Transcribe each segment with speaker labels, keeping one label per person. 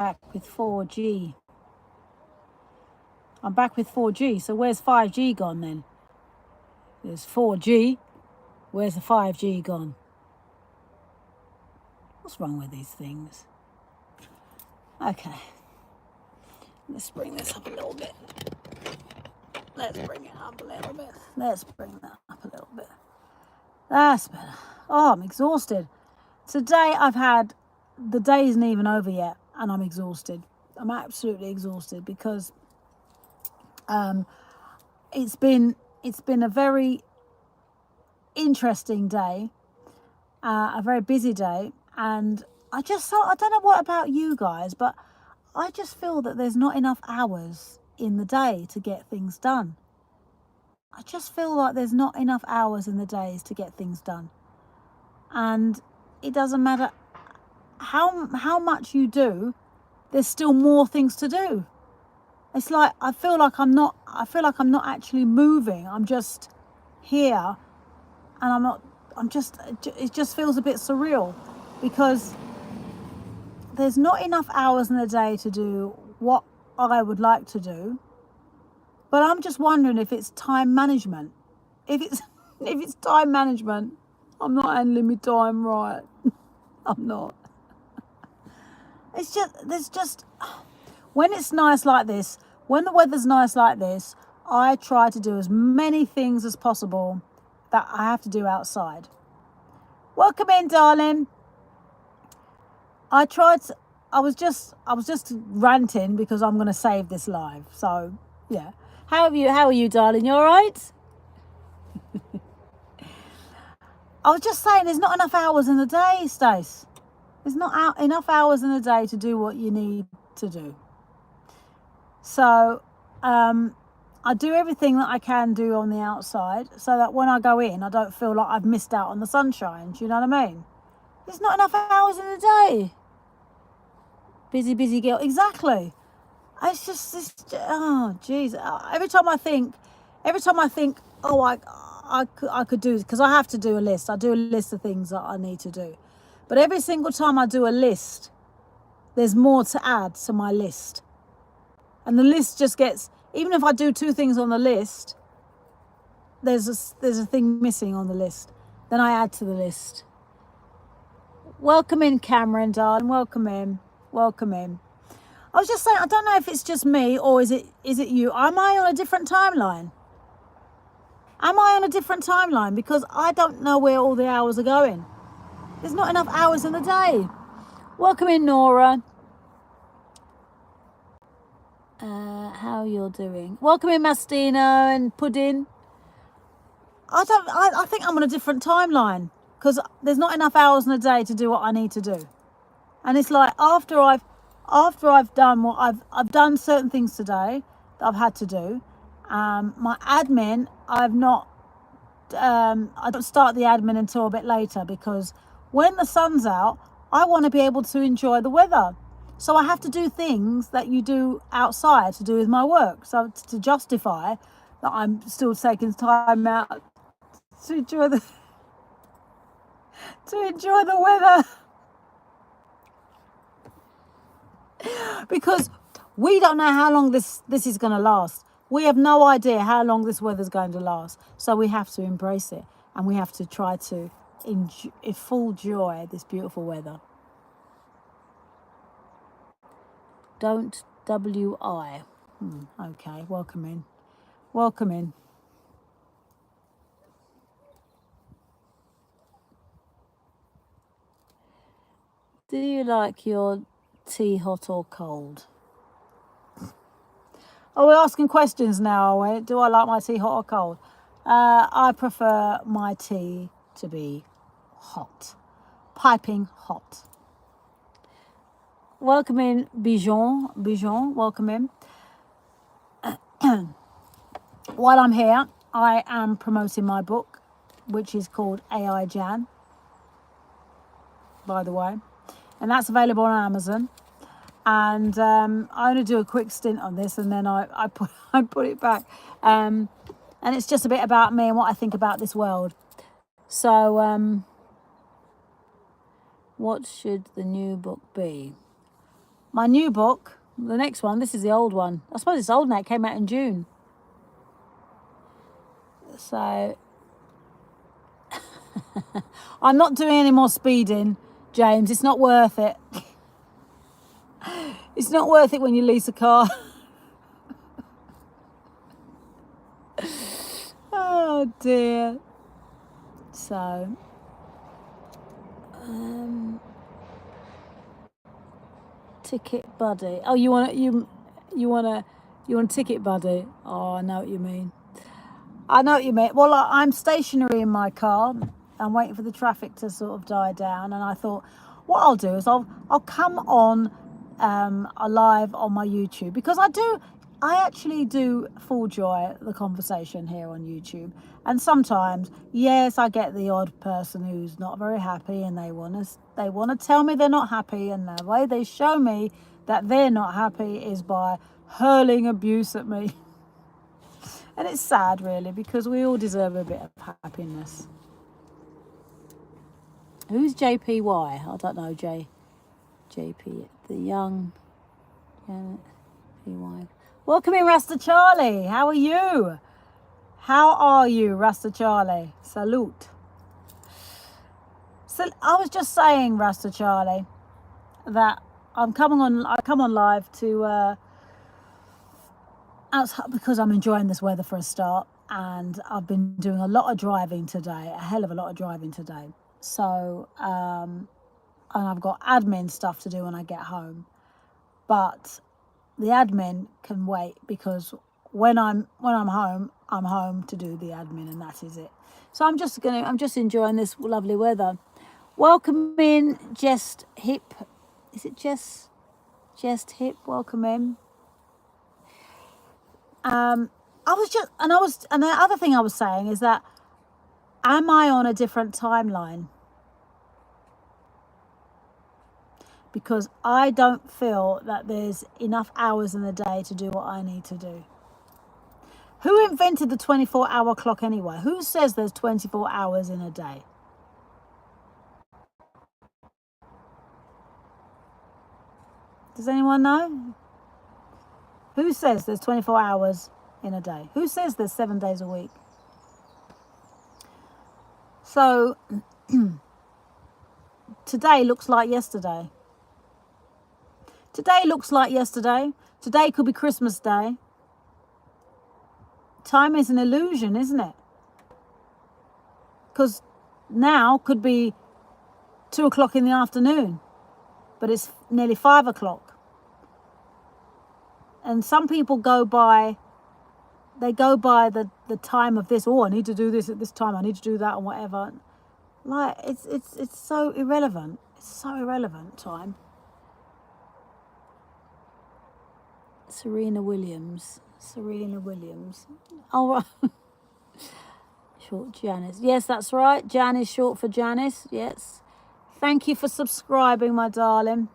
Speaker 1: back with 4G. I'm back with 4G. So where's 5G gone then? There's 4G. Where's the 5G gone? What's wrong with these things? Okay. Let's bring this up a little bit. Let's bring it up a little bit. Let's bring that up a little bit. That's better. Oh, I'm exhausted. Today the day isn't even over yet and I'm exhausted. I'm absolutely exhausted because it's been a very interesting day, a very busy day, and I don't know what about you guys, but I just feel that there's not enough hours in the day to get things done. I just feel like there's not enough hours in the days to get things done. And it doesn't matter how much you do, there's still more things to do. It's like I feel like I'm not actually moving. I'm just here and it just feels a bit surreal because there's not enough hours in the day to do what I would like to do. But I'm just wondering if it's time management. If it's time management, I'm not handling my time right. I'm not. There's just, when it's nice like this, when the weather's nice like this, I try to do as many things as possible that I have to do outside. Welcome in, darling. I was just ranting because I'm going to save this live. So, yeah. How are you, darling? You all right? I was just saying there's not enough hours in the day, Stace. There's not enough hours in the day to do what you need to do. So, I do everything that I can do on the outside so that when I go in, I don't feel like I've missed out on the sunshine. Do you know what I mean? There's not enough hours in the day. Busy girl. Exactly. It's just oh, jeez. Every time I think, oh, I could do, because I have to do a list. I do a list of things that I need to do. But every single time I do a list, there's more to add to my list. And the list just gets, even if I do 2 things on the list, there's a thing missing on the list. Then I add to the list. Welcome in, Cameron, darling. Welcome in. I was just saying, I don't know if it's just me or is it you? Am I on a different timeline? Because I don't know where all the hours are going. There's not enough hours in the day. Welcome in, Nora. How you're doing? Welcome in, Mastina and Pudding. I think I'm on a different timeline because there's not enough hours in the day to do what I need to do. And it's like after I've done what I've done certain things today that I've had to do. My admin, I don't start the admin until a bit later because when the sun's out, I want to be able to enjoy the weather. So I have to do things that you do outside to do with my work. So to justify that I'm still taking time out to enjoy the weather. Because we don't know how long this is going to last. We have no idea how long this weather's going to last. So we have to embrace it. And we have to try to full joy this beautiful weather. Don't WI. Okay, welcome in. Do you like your tea hot or cold? Oh, we're asking questions now, are we? Do I like my tea hot or cold? I prefer my tea to be hot. Piping hot. Welcome in, Bijon, welcome in. While I'm here, I am promoting my book, which is called AI Jan, by the way. And that's available on Amazon. And I only do a quick stint on this and then I put it back. And it's just a bit about me and what I think about this world. So, what should the new book be? my new book, the next one, this is the old one. I suppose it's old now. It came out in June. So I'm not doing any more speeding, James. It's not worth it. It's not worth it when you lease a car. Oh dear. So ticket buddy. Oh, you want a ticket buddy? Oh, I know what you mean. I know what you mean. Well, I'm stationary in my car. I'm waiting for the traffic to sort of die down, and I thought, what I'll do is I'll come on live on my YouTube, because I actually do full joy the conversation here on YouTube. And sometimes, yes, I get the odd person who's not very happy, and they want to tell me they're not happy, and the way they show me that they're not happy is by hurling abuse at me. And it's sad, really, because we all deserve a bit of happiness. Who's JPY? I don't know, JP, the young PY. Welcome in, Rasta Charlie. How are you? How are you, Rasta Charlie? Salute. So I was just saying, Rasta Charlie, that I come on live to outside because I'm enjoying this weather for a start, and I've been doing a lot of driving today, a hell of a lot of driving today. So and I've got admin stuff to do when I get home, but the admin can wait, because when I'm home, I'm home to do the admin, and that is it. So I'm just enjoying this lovely weather. Welcome in, Just Hip. Is it Just Hip? Welcome in. And the other thing I was saying is that, am I on a different timeline? Because I don't feel that there's enough hours in the day to do what I need to do. Who invented the 24-hour clock anyway? Who says there's 24 hours in a day? Does anyone know? Who says there's 24 hours in a day? Who says there's 7 days a week? So today looks like yesterday. Today looks like yesterday. Today could be Christmas Day. Time is an illusion, isn't it? Because now could be 2 o'clock in the afternoon, but it's nearly 5 o'clock. And some people go by the time of this. Oh, I need to do this at this time. I need to do that, or whatever. Like, it's so irrelevant. It's so irrelevant, time. Serena Williams. Oh, right. Short Janice. Yes, that's right. Jan is short for Janice. Yes. Thank you for subscribing, my darling.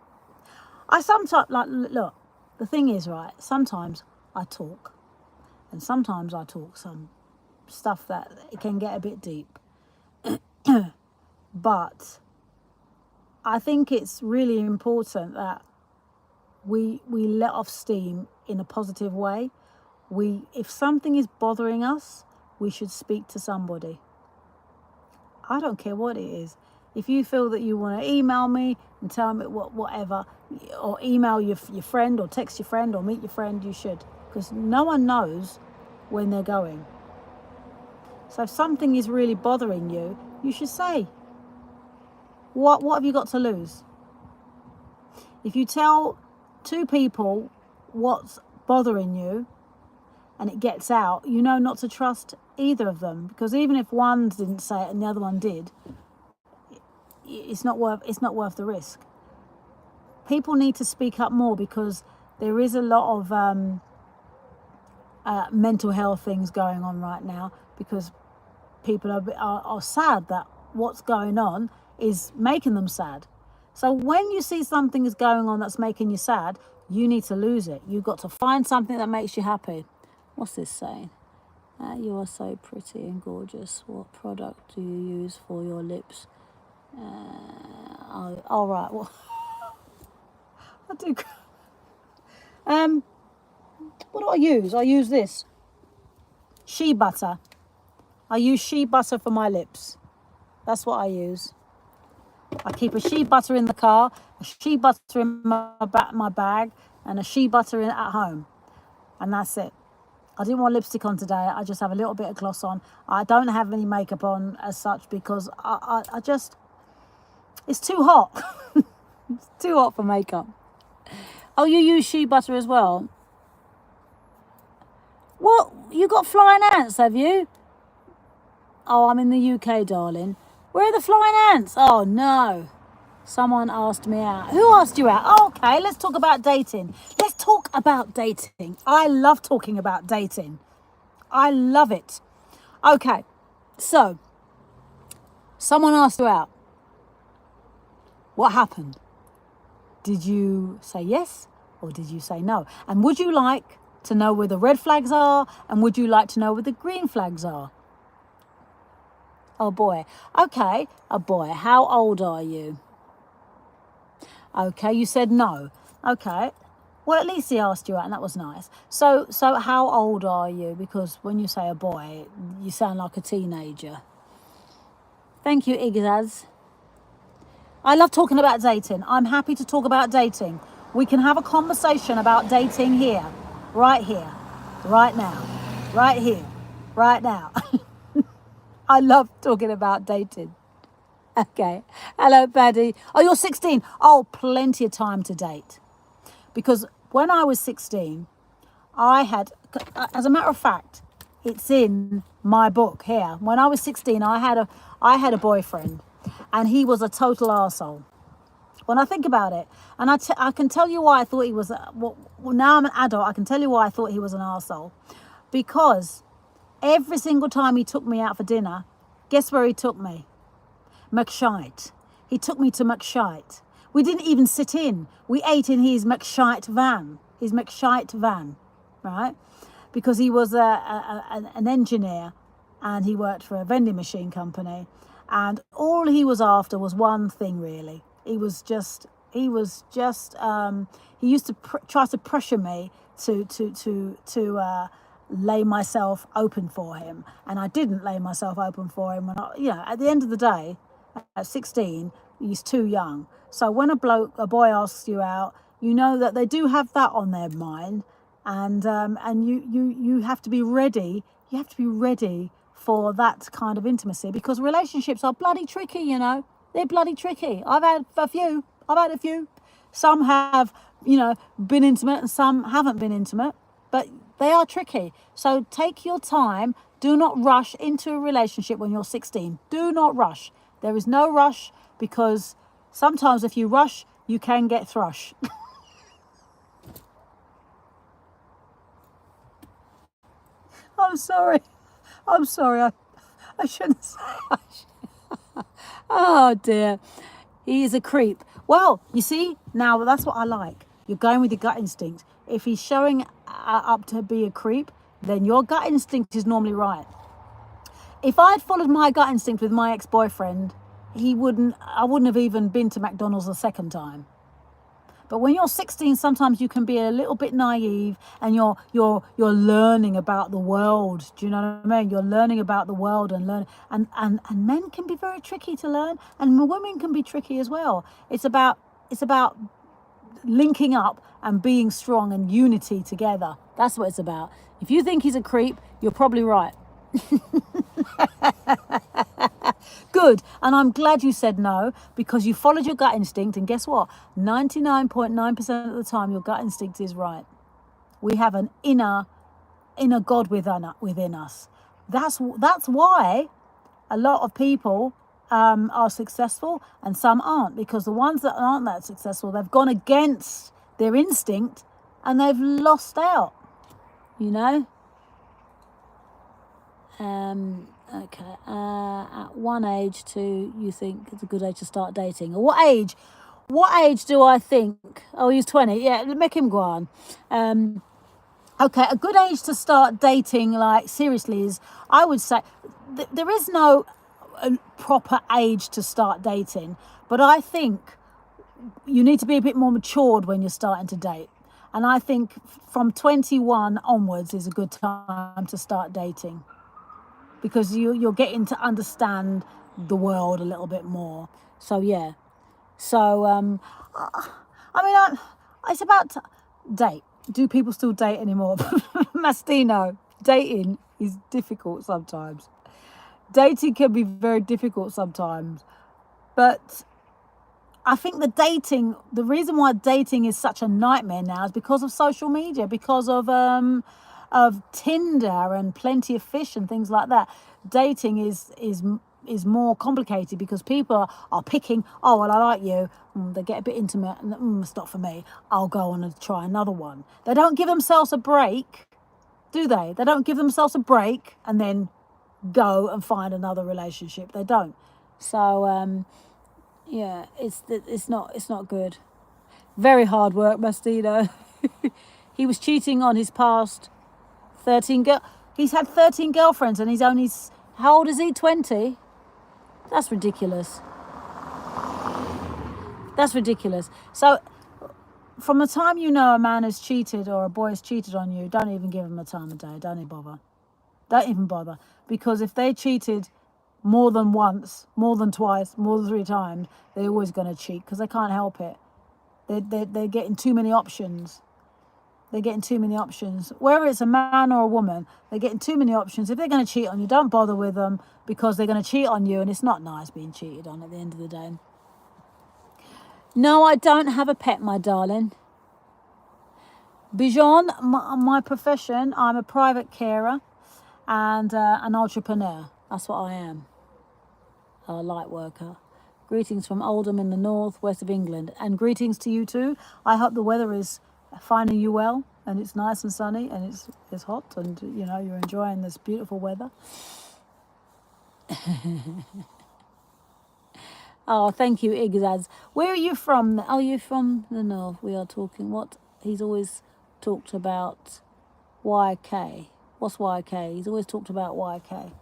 Speaker 1: I sometimes, look, the thing is, right, sometimes I talk. And sometimes I talk some stuff that it can get a bit deep. But I think it's really important that we let off steam in a positive way. If something is bothering us, we should speak to somebody. I don't care what it is. If you feel that you want to email me and tell me whatever, or email your friend, or text your friend, or meet your friend, you should. Because no one knows when they're going. So if something is really bothering you, you should say. What have you got to lose? If you tell 2 people what's bothering you and it gets out, you know not to trust either of them, because even if one didn't say it and the other one did, it's not worth the risk. People need to speak up more, because there is a lot of mental health things going on right now, because people are sad that what's going on is making them sad. So when you see something is going on that's making you sad, you need to lose it. You've got to find something that makes you happy. What's this saying? You are so pretty and gorgeous. What product do you use for your lips? All right. Well, What do I use? I use this. Shea butter. I use shea butter for my lips. That's what I use. I keep a shea butter in the car, a shea butter in my bag, and a shea butter at home. And that's it. I didn't want lipstick on today. I just have a little bit of gloss on. I don't have any makeup on as such because I just, it's too hot. It's too hot for makeup. Oh, you use shea butter as well? What? You got flying ants, have you? Oh, I'm in the UK, darling. Where are the flying ants? Oh, no. Someone asked me out. Who asked you out? Oh, okay, let's talk about dating. Let's talk about dating. I love talking about dating. I love it. Okay, so someone asked you out. What happened? Did you say yes or did you say no? And would you like to know where the red flags are? And would you like to know where the green flags are? Oh boy. Okay, a boy. How old are you? Okay, you said no. Okay. Well, at least he asked you out, and that was nice. So how old are you? Because when you say a boy, you sound like a teenager. Thank you, Igaz. I love talking about dating. I'm happy to talk about dating. We can have a conversation about dating here, right now, right here, right now. I love talking about dating. Okay. Hello, Paddy. Oh, you're 16. Oh, plenty of time to date. Because when I was 16, I had, as a matter of fact, it's in my book here. When I was 16, I had a boyfriend, and he was a total arsehole. When I think about it, and I can tell you why I thought he was, well, now I'm an adult, I can tell you why I thought he was an arsehole. Because every single time he took me out for dinner, guess where he took me? McShite. He took me to McShite. We didn't even sit in. We ate in his McShite van, right? Because he was an engineer and he worked for a vending machine company. And all he was after was one thing, really. He used to try to pressure me to lay myself open for him. And I didn't lay myself open for him. At the end of the day, at 16, he's too young. So when a boy asks you out, you know that they do have that on their mind, and you have to be ready. You have to be ready for that kind of intimacy, because relationships are bloody tricky. They're bloody tricky. I've had a few. Some have, been intimate, and some haven't been intimate, but they are tricky. So take your time. Do not rush into a relationship when you're 16. Do not rush. There is no rush, because sometimes if you rush, you can get thrush. I'm sorry. I shouldn't say. Oh dear. He is a creep. Well, you see, now that's what I like. You're going with your gut instinct. If he's showing up to be a creep, then your gut instinct is normally right. If I'd followed my gut instinct with my ex-boyfriend, I wouldn't have even been to McDonald's a second time. But when you're 16, sometimes you can be a little bit naive, and you're learning about the world. Do you know what I mean? You're learning about the world and men can be very tricky to learn, and women can be tricky as well. It's about linking up and being strong and unity together. That's what it's about. If you think he's a creep, you're probably right. Good. And I'm glad you said no, because you followed your gut instinct, and guess what? 99.9% of the time your gut instinct is right. We have an inner God within us. That's why a lot of people are successful and some aren't, because the ones that aren't that successful, they've gone against their instinct and they've lost out, Okay. At one age you think it's a good age to start dating? Or what age do I think? Oh, he's 20. Yeah, make him go on. Okay, a good age to start dating, like, seriously, is, I would say, there is no proper age to start dating, but I think you need to be a bit more matured when you're starting to date. And I think from 21 onwards is a good time to start dating, because you're getting to understand the world a little bit more. So yeah. So I mean, it's about date. Do people still date anymore? Mastino, dating is difficult sometimes. Dating can be very difficult sometimes. But I think the reason why dating is such a nightmare now is because of social media, because of Tinder and Plenty of Fish and things like that. Dating is more complicated because people are picking, oh, well, I like you. They get a bit intimate and it's not for me. I'll go on and try another one. They don't give themselves a break, do they? They don't give themselves a break and then go and find another relationship. They don't. So, yeah, it's not good. Very hard work, Mastino. He was cheating on his past 13 He's had 13 girlfriends and he's only, how old is he? 20? That's ridiculous. That's ridiculous. So from the time you know a man has cheated or a boy has cheated on you, don't even give him the time of day. Don't even bother. Don't even bother. Because if they cheated more than once, more than twice, more than 3 times, they're always going to cheat because they can't help it. They're getting too many options. They're getting too many options. Whether it's a man or a woman, they're getting too many options. If they're going to cheat on you, don't bother with them because they're going to cheat on you, and it's not nice being cheated on at the end of the day. No, I don't have a pet, my darling. Bijan, my profession, I'm a private carer and an entrepreneur. That's what I am. A light worker. Greetings from Oldham in the north west of England, and greetings to you too. I hope the weather is finding you well and it's nice and sunny and it's hot and you're enjoying this beautiful weather. Oh, thank you, Igzaz. Where are you from? Oh, you're from the north. We are talking what he's always talked about. YK. What's YK? He's always talked about YK.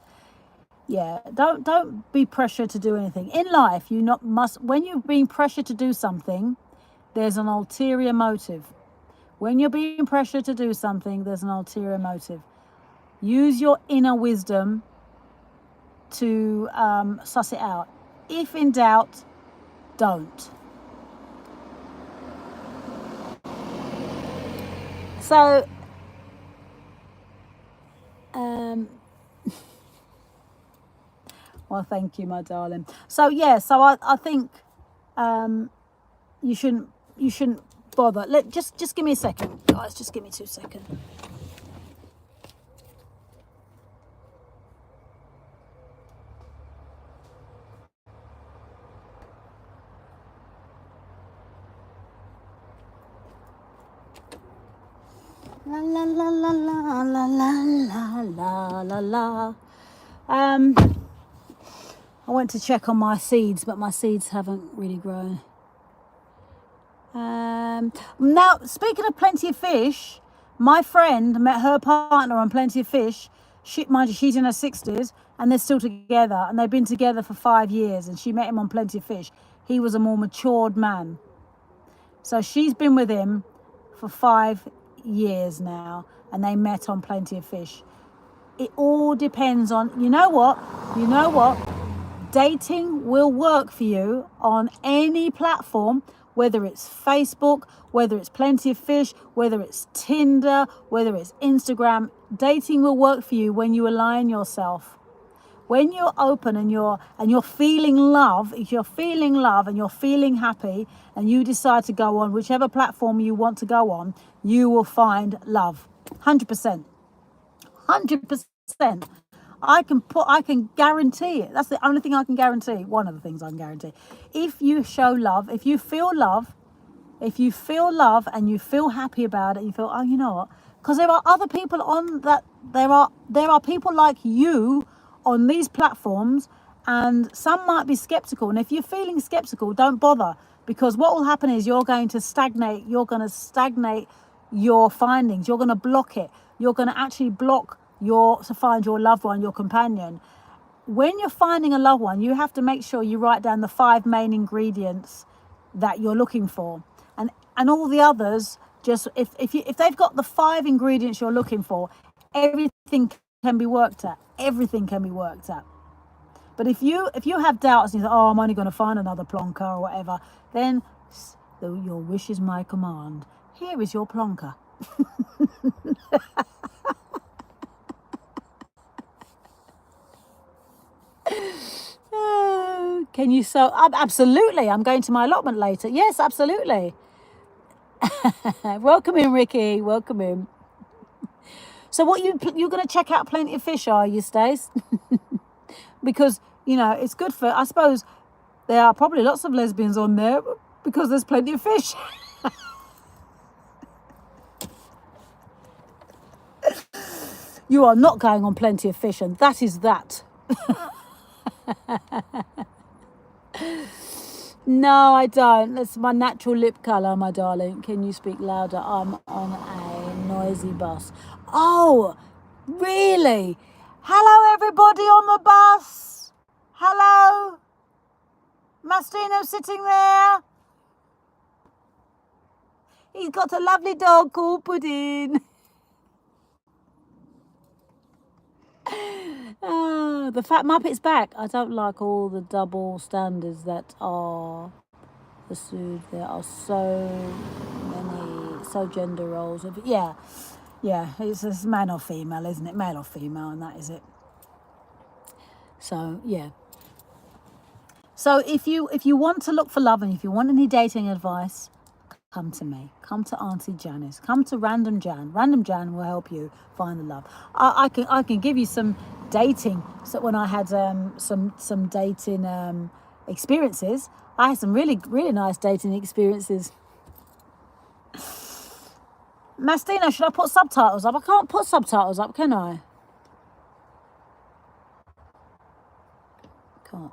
Speaker 1: Yeah, don't be pressured to do anything in life. When you're being pressured to do something, there's an ulterior motive. When you're being pressured to do something, there's an ulterior motive. Use your inner wisdom to suss it out. If in doubt, don't. So, well, thank you, my darling. So yeah, so I think you shouldn't bother. Just give me a second, guys. Just give me 2 seconds. La la la la la la la la la la. I went to check on my seeds, but my seeds haven't really grown. Now, speaking of Plenty of Fish, my friend met her partner on Plenty of Fish. Mind you, she's in her 60s, and they're still together, and they've been together for 5 years, and she met him on Plenty of Fish. He was a more matured man. So she's been with him for 5 years now, and they met on Plenty of Fish. It all depends on, you know what? Dating will work for you on any platform, whether it's Facebook, whether it's Plenty of Fish, whether it's Tinder, whether it's Instagram. Dating will work for you when you align yourself. When you're open and you're feeling love, if you're feeling love and you're feeling happy and you decide to go on whichever platform you want to go on, you will find love. 100%. 100%. I can guarantee it. That's the only thing I can guarantee. One of the things I can guarantee. If you show love, if you feel love and you feel happy about it, you feel, oh, you know what? Because there are other people on that. There are people like you on these platforms, and some might be skeptical. And if you're feeling skeptical, don't bother, because what will happen is you're going to stagnate your findings. You're going to block it. You're going to actually block to find your loved one, your companion. When you're finding a loved one, you have to make sure you write down the 5 main ingredients that you're looking for, and all the others Just if they've got the 5 ingredients you're looking for, everything can be worked at. Everything can be worked at. But if you have doubts and you think, oh, I'm only going to find another plonker or whatever, then your wish is my command. Here is your plonker. Can you sew? Absolutely. I'm going to my allotment later. Yes, absolutely. Welcome in, Ricky. Welcome in. So what you're going to check out Plenty of Fish, are you, Stace? Because, you know, it's good for, I suppose there are probably lots of lesbians on there because there's plenty of fish. You are not going on Plenty of Fish, and that is that. No, I don't. That's my natural lip colour, my darling. Can you speak louder? I'm on a noisy bus. Oh, really? Hello, everybody on the bus. Hello. Mastino sitting there. He's got a lovely dog called Pudding. The Fat Muppet's back. I don't like all the double standards that are pursued. There are so many, so gender roles. Yeah, it's man or female, isn't it? Male or female, and that is it. So, yeah. So if you want to look for love and if you want any dating advice, come to me. Come to Auntie Janice. Come to Random Jan. Random Jan will help you find the love. I can give you some dating. So when I had some dating experiences, I had some really nice dating experiences. Mastina, should I put subtitles up? I can't put subtitles up, can I? Can't.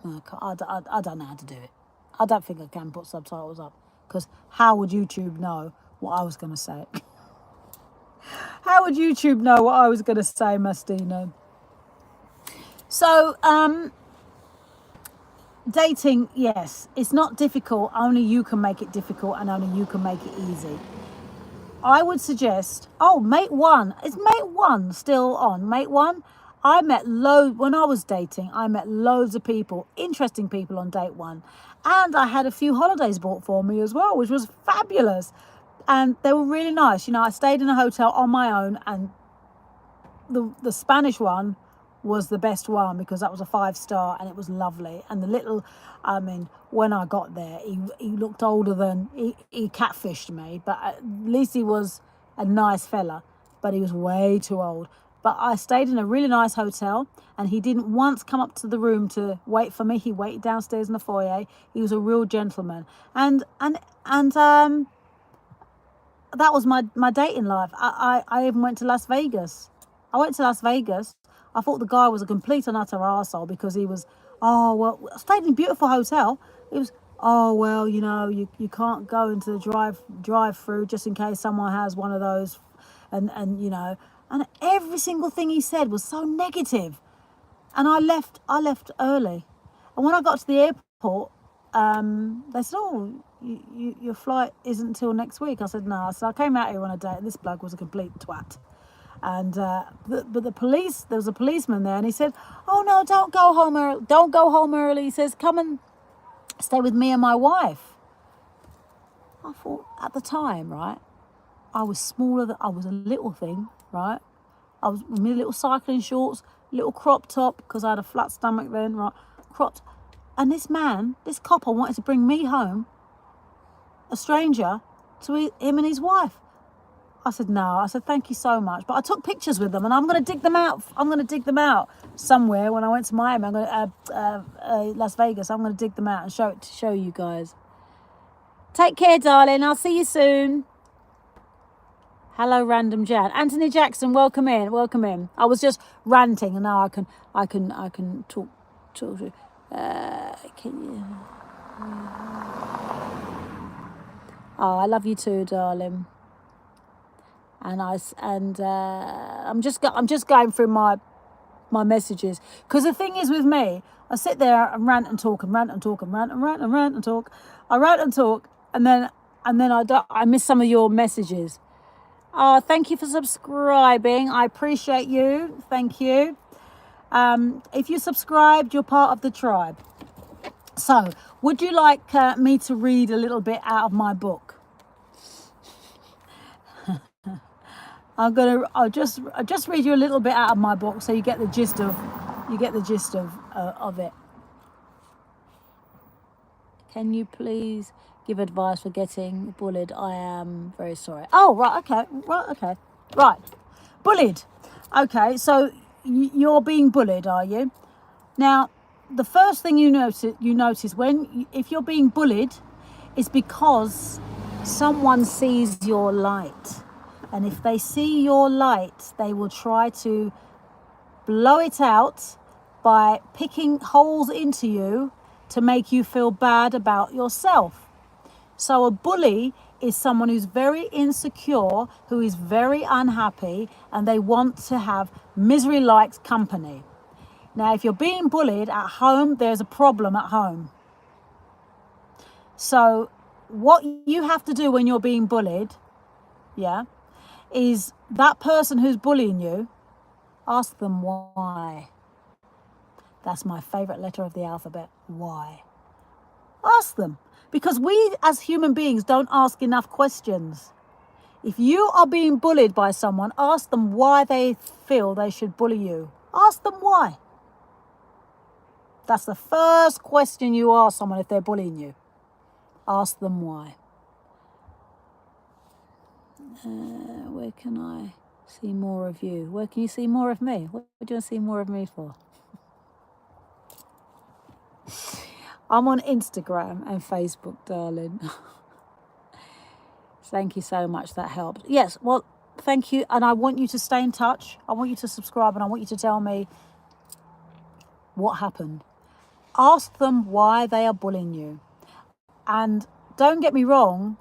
Speaker 1: No, I don't know how to do it. I don't think I can put subtitles up. Because how would YouTube know what I was going to say? How would YouTube know what I was going to say, Mastino? So, dating, yes, it's not difficult. Only you can make it difficult and only you can make it easy. I would suggest, Mate One. Is Mate One still on? Mate One? I met when I was dating, I met loads of people, interesting people on Date One. And I had a few holidays bought for me as well, which was fabulous. And they were really nice. You know, I stayed in a hotel on my own, and the Spanish one was the best one because that was a 5-star and it was lovely. And when I got there, he looked older than, he catfished me, but at least he was a nice fella, but he was way too old. But I stayed in a really nice hotel, and he didn't once come up to the room to wait for me. He waited downstairs in the foyer. He was a real gentleman. And that was my dating life. I even went to Las Vegas. I thought the guy was a complete and utter arsehole because he was, I stayed in a beautiful hotel. It was, you know, you can't go into the drive-through just in case someone has one of those, and you know. And every single thing he said was so negative. And I left early. And when I got to the airport, they said, your flight isn't until next week. I said, no. So I came out here on a date, and this bloke was a complete twat. And there was a policeman there, and he said, oh, no, don't go home early. Don't go home early. He says, come and stay with me and my wife. I thought, at the time, right, I was smaller. I was a little thing. Right, I was in my little cycling shorts, little crop top because I had a flat stomach then. Right, cropped, and this copper wanted to bring me home, a stranger, to him and his wife. I said no. I said thank you so much, but I took pictures with them, and I'm going to dig them out. I'm going to dig them out somewhere when I went to Miami. I'm going to Las Vegas. I'm going to dig them out and show you guys. Take care, darling. I'll see you soon. Hello, Random Jan. Anthony Jackson, welcome in. I was just ranting, and now I can talk to you. Can you? Oh, I love you too, darling. And I'm just going through my messages, because the thing is with me, I sit there and rant and talk and rant and talk and rant and talk. I rant and talk, and then and then I missed some of your messages. Thank you for subscribing. I appreciate you. Thank you. If you subscribed, you're part of the tribe. So, would you like me to read a little bit out of my book? I'll just read you a little bit out of my book so you get the gist of it. Can you please give advice for getting bullied? I am very sorry. Oh, right, okay. Right. Bullied. Okay, so you're being bullied, are you? Now, the first thing you notice if you're being bullied is because someone sees your light. And if they see your light, they will try to blow it out by picking holes into you to make you feel bad about yourself. So a bully is someone who's very insecure, who is very unhappy, and they want to have misery-like company. Now, if you're being bullied at home, there's a problem at home. So what you have to do when you're being bullied, is that person who's bullying you, ask them why. That's my favorite letter of the alphabet, why. Ask them. Because we as human beings don't ask enough questions. If you are being bullied by someone, ask them why they feel they should bully you. Ask them why. That's the first question you ask someone if they're bullying you. Ask them why. Where can I see more of you? Where can you see more of me? What do you want to see more of me for? I'm on Instagram and Facebook, darling. Thank you so much. That helped. Yes, well, thank you. And I want you to stay in touch. I want you to subscribe and I want you to tell me what happened. Ask them why they are bullying you. And don't get me wrong,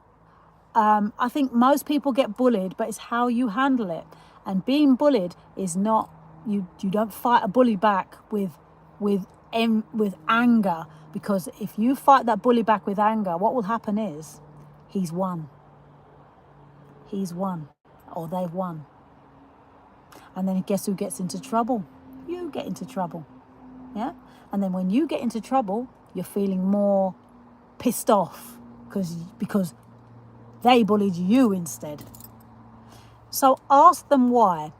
Speaker 1: I think most people get bullied, but it's how you handle it. And being bullied is not, you don't fight a bully back with anger, because if you fight that bully back with anger, what will happen is he's won. He's won, or they've won. And then guess who gets into trouble? You get into trouble. Yeah? And then when you get into trouble, you're feeling more pissed off because they bullied you instead. So ask them why.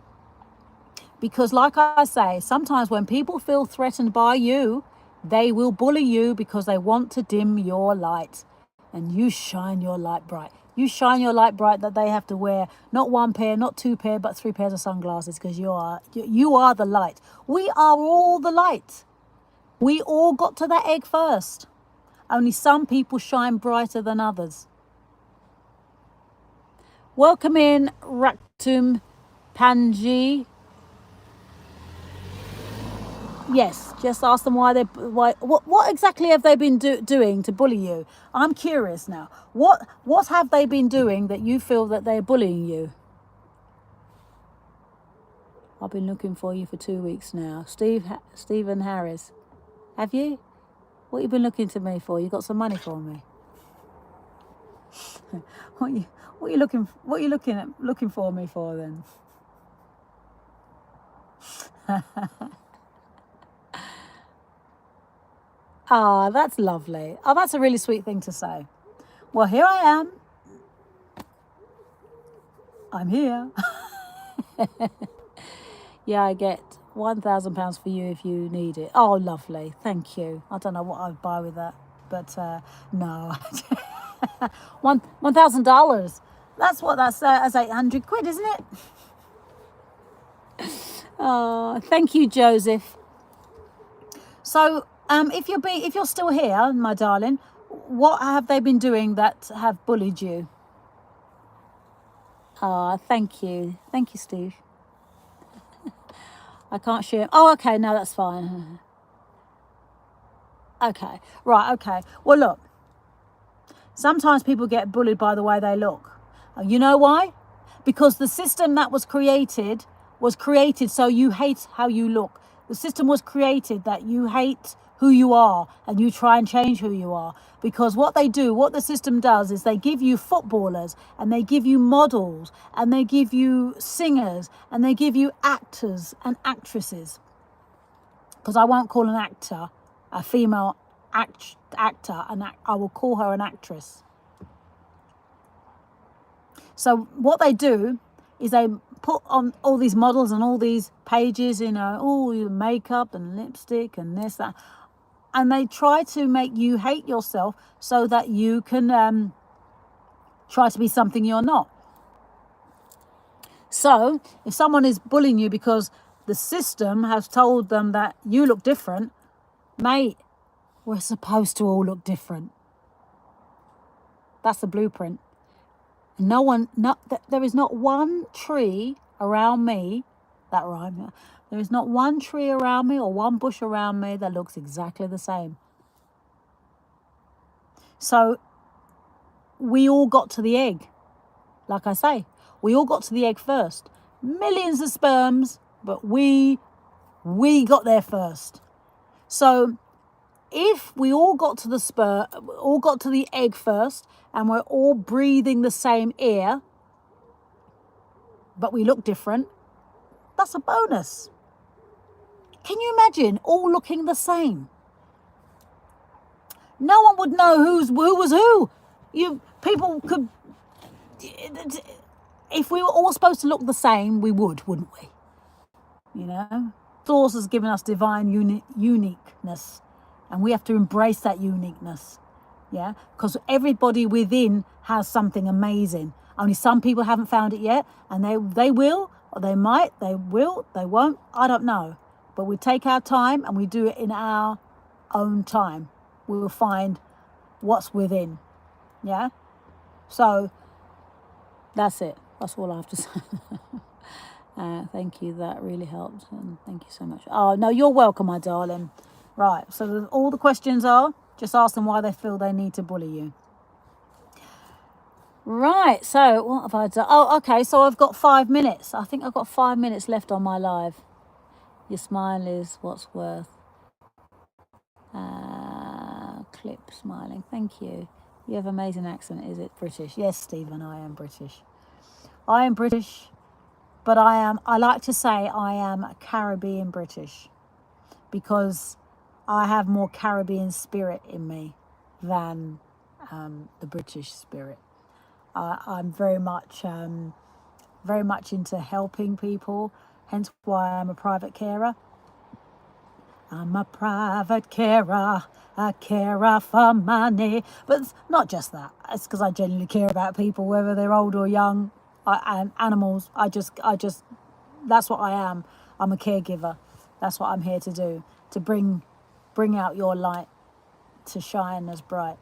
Speaker 1: Because like I say, sometimes when people feel threatened by you, they will bully you because they want to dim your light. And you shine your light bright. You shine your light bright that they have to wear not one pair, not two pair, but 3 pairs of sunglasses, because you are the light. We are all the light. We all got to that egg first. Only some people shine brighter than others. Welcome in, Raktum Panji. Yes, just ask them what exactly have they been doing to bully you? I'm curious now. What have they been doing that you feel that they're bullying you? I've been looking for you for 2 weeks now. Stephen Harris. Have you? What you been looking to me for? You got some money for me? What you looking for me for then? Ah, that's lovely. Oh, that's a really sweet thing to say. Well, here I am. I'm here. Yeah, I get £1,000 for you if you need it. Oh, lovely. Thank you. I don't know what I'd buy with that, but no. $1,000. That's 800 quid, isn't it? Oh, thank you, Joseph. So, if you're still here, my darling, what have they been doing that have bullied you? Thank you, Steve. I can't share. Oh, okay, no, that's fine. Okay, right, okay. Well, look, sometimes people get bullied by the way they look. You know why? Because the system that was created so you hate how you look. The system was created that you hate who you are and you try and change who you are. Because what the system does is they give you footballers and they give you models and they give you singers and they give you actors and actresses. Because I won't call an actor a female actor, and I will call her an actress. So what they do is they put on all these models and all these pages, all your makeup and lipstick and this, that. And they try to make you hate yourself so that you can try to be something you're not. So if someone is bullying you because the system has told them that you look different, mate, we're supposed to all look different. That's the blueprint. There is not one tree around me, that rhyme, there is not one tree around me or one bush around me that looks exactly the same. So we all got to the egg. Like I say, we all got to the egg first. Millions of sperms, but we got there first. So if we all got to the egg first, and we're all breathing the same air, but we look different, that's a bonus. Can you imagine all looking the same? No one would know who was who. People could, if we were all supposed to look the same, we wouldn't we? Source has given us divine uniqueness, and we have to embrace that uniqueness. Yeah, because everybody within has something amazing. Only some people haven't found it yet, and they will, or they might, they will, they won't, I don't know. But we take our time and we do it in our own time. We will find what's within. Yeah? So that's it. That's all I have to say. Thank you. That really helped. And thank you so much. Oh, no, you're welcome, my darling. Right. So all the questions are, just ask them why they feel they need to bully you. Right. So what have I done? Oh, okay. So I've got 5 minutes. I think I've got 5 minutes left on my live. Your smile is what's worth. Clip smiling. Thank you. You have amazing accent. Is it British? Yes, Stephen, I am British. I am British, but I like to say I am Caribbean British, because I have more Caribbean spirit in me than the British spirit. I'm very much into helping people, hence why I'm a private carer. I'm a private carer, a carer for money. But it's not just that. It's because I genuinely care about people, whether they're old or young, and animals. I just, that's what I am. I'm a caregiver. That's what I'm here to do, to bring out your light, to shine as bright.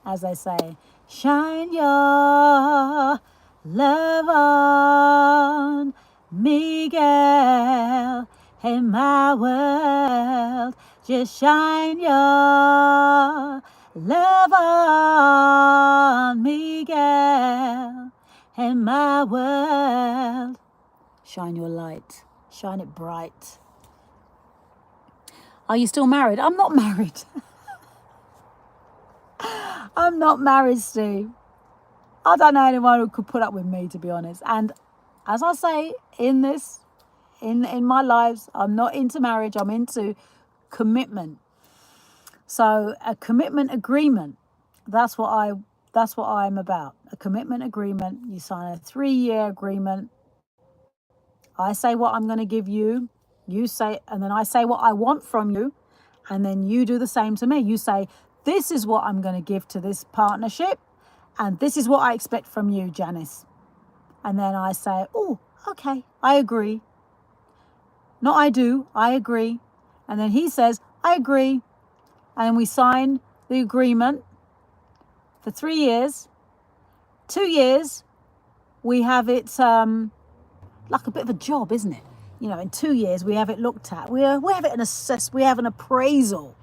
Speaker 1: As they say, shine your love on me, girl, in my world. Just shine your love on me, girl, in my world. Shine your light. Shine it bright. Are you still married? I'm not married. I'm not married, Steve. I don't know anyone who could put up with me, to be honest. And as I say in my lives, I'm not into marriage. I'm into commitment. So a commitment agreement, that's what I'm about. A commitment agreement. You sign a 3-year agreement. I say what I'm going to give you. You say, and then I say what I want from you. And then you do the same to me. You say, this is what I'm going to give to this partnership, and this is what I expect from you, Janice. And then I say, oh, okay, I agree. Not I do, I agree. And then he says, I agree. And we sign the agreement for 3 years. 2 years, we have it like a bit of a job, isn't it? In 2 years, we have it looked at. We have it assessed. We have an appraisal.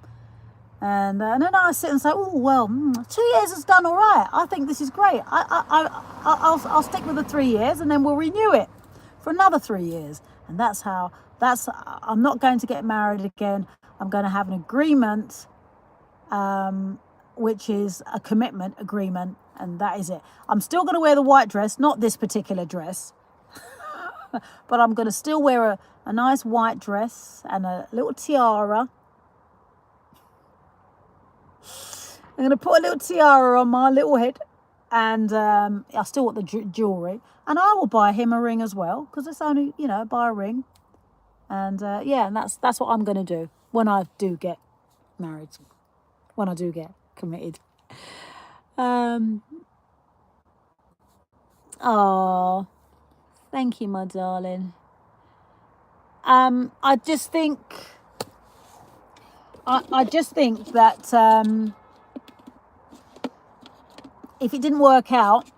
Speaker 1: And then I sit and say, oh, well, 2 years has done all right. I think this is great. I'll stick with the 3 years, and then we'll renew it for another 3 years. And I'm not going to get married again. I'm going to have an agreement, which is a commitment agreement, and that is it. I'm still going to wear the white dress, not this particular dress, but I'm going to still wear a nice white dress and a little tiara. I'm going to put a little tiara on my little head, and I still want the jewelry, and I will buy him a ring as well, because it's only, buy a ring. And yeah, and that's what I'm going to do when I do get married, when I do get committed. Oh, thank you, my darling. I just think that if it didn't work out,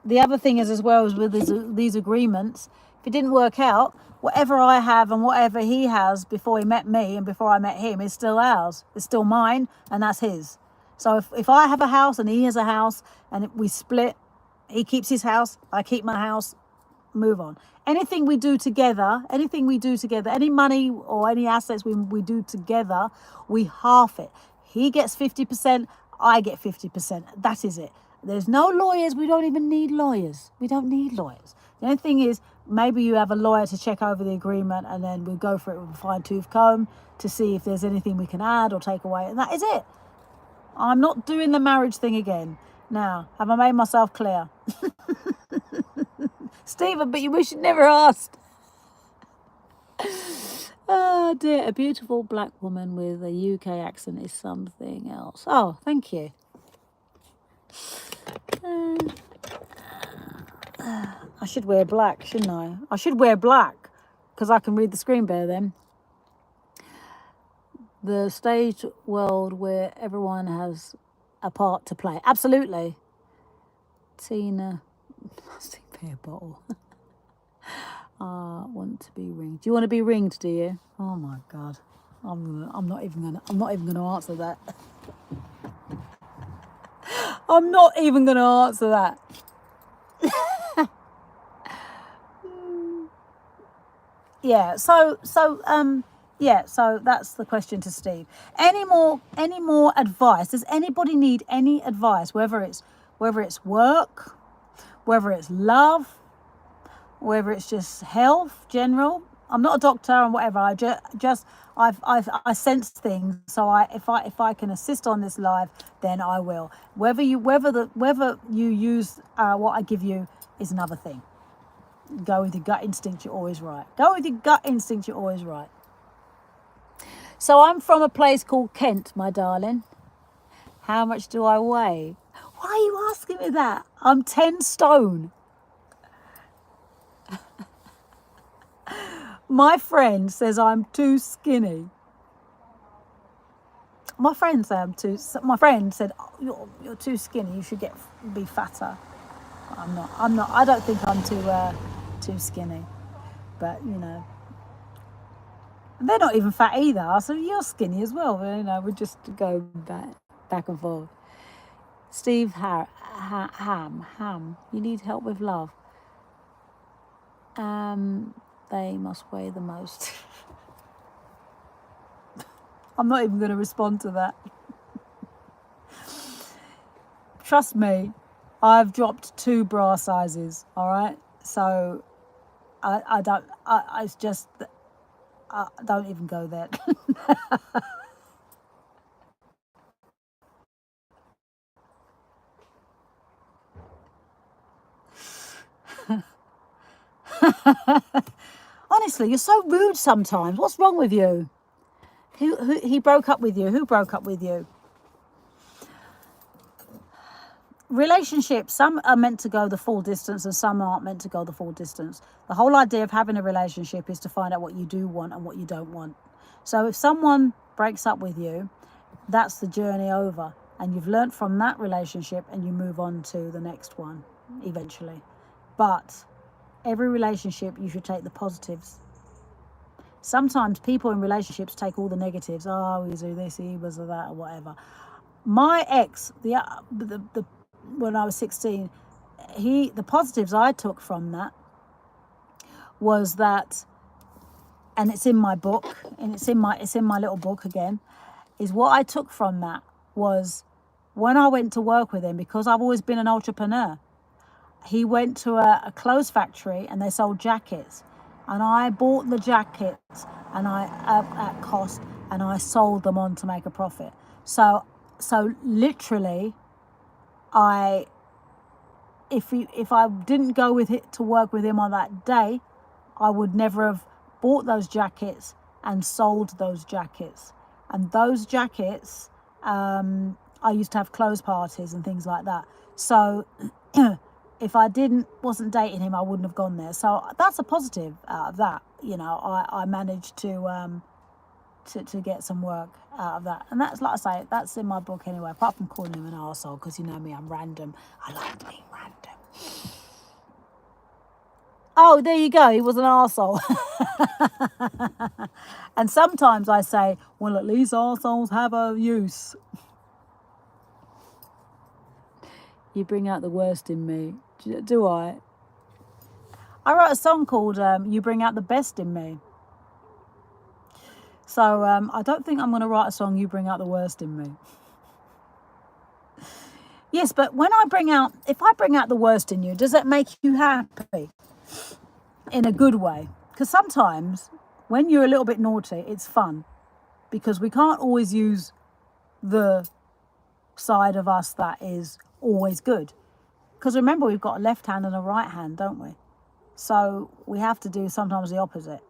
Speaker 1: the other thing is, as well as with these agreements, if it didn't work out, whatever I have and whatever he has before he met me and before I met him is still ours. It's still mine, and that's his. So if I have a house and he has a house and we split, he keeps his house, I keep my house, move on. Anything we do together, any money or any assets we do together, we half it. He gets 50%, I get 50%. That is it. There's no lawyers. We don't even need lawyers. We don't need lawyers. The only thing is, maybe you have a lawyer to check over the agreement, and then we'll go for it with a fine-tooth comb to see if there's anything we can add or take away. And that is it. I'm not doing the marriage thing again. Now, have I made myself clear? Stephen, but you should never asked. Oh dear, a beautiful black woman with a UK accent is something else. Oh, thank you. I should wear black, shouldn't I? I should wear black, because I can read the screen better then. The stage world where everyone has a part to play. Absolutely. Tina, plastic beer bottle. I want to be ringed. Do you want to be ringed? Do you? Oh my God, I'm not even gonna answer that. I'm not even gonna answer that. Yeah. So that's the question to Steve. Any more advice? Does anybody need any advice? Whether it's work, whether it's love, whether it's just health, general. I'm not a doctor and whatever. I sense things. So if I can assist on this live, then I will. Whether you use what I give you is another thing. Go with your gut instinct. You're always right. So I'm from a place called Kent, my darling. How much do I weigh? Why are you asking me that? I'm 10 stone. My friend says I'm too skinny. My friend said, oh, you're too skinny. You should be fatter. I'm not. I don't think I'm too skinny. But, they're not even fat either. So you're skinny as well. We just go back and forth. Steve Ham. You need help with love. They must weigh the most. I'm not even going to respond to that. Trust me, I've dropped 2 bra sizes. All right, so I don't. It's just don't even go there. Honestly, you're so rude sometimes. What's wrong with you? He broke up with you? Who broke up with you? Relationships, some are meant to go the full distance and some aren't meant to go the full distance. The whole idea of having a relationship is to find out what you do want and what you don't want. So if someone breaks up with you, that's the journey over. And you've learnt from that relationship and you move on to the next one eventually. But every relationship, you should take the positives. Sometimes people in relationships take all the negatives. Oh, he was this, he was that, or whatever. My ex, when I was 16, the positives I took from that was that and it's in my book, and it's in my little book again, is what I took from that was when I went to work with him, because I've always been an entrepreneur. He went to a clothes factory and they sold jackets, and I bought the jackets and I at cost, and I sold them on to make a profit. So literally, if I didn't go with it to work with him on that day, I would never have bought those jackets and sold those jackets. And those jackets, I used to have clothes parties and things like that. So if I wasn't dating him, I wouldn't have gone there. So that's a positive out of that. I managed to get some work out of that. And that's, like I say, that's in my book anyway, apart from calling him an arsehole, because you know me, I'm random. I like being random. Oh, there you go. He was an arsehole. And sometimes I say, well, at least arseholes have a use. You bring out the worst in me. Do I? I wrote a song called You Bring Out the Best in Me. So I don't think I'm going to write a song, You Bring Out the Worst in Me. Yes, but if I bring out the worst in you, does that make you happy? In a good way? Because sometimes when you're a little bit naughty, it's fun, because we can't always use the side of us that is always good. Because remember, we've got a left hand and a right hand, don't we? So we have to do sometimes the opposite.